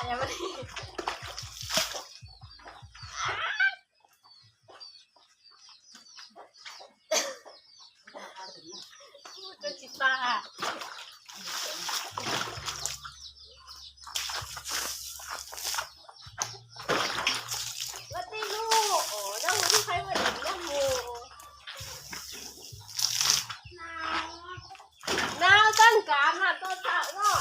ยังไม่ได้จนจิตตาวัดตีลูกโอ้เจ้าหูที่ใครมาถึงน้ำมูนาวตั้งกลางน่ะตัวเต่าเนาะ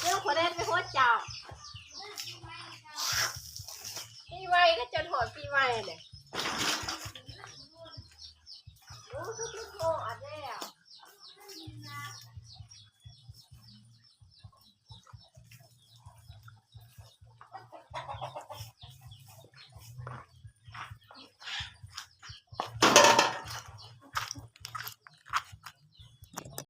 เจ้าขวดแดงไปโคตรเจ้าปีใหม่ก็จนหอดปีใหม่เลยโอ้ทุกโมอันนี้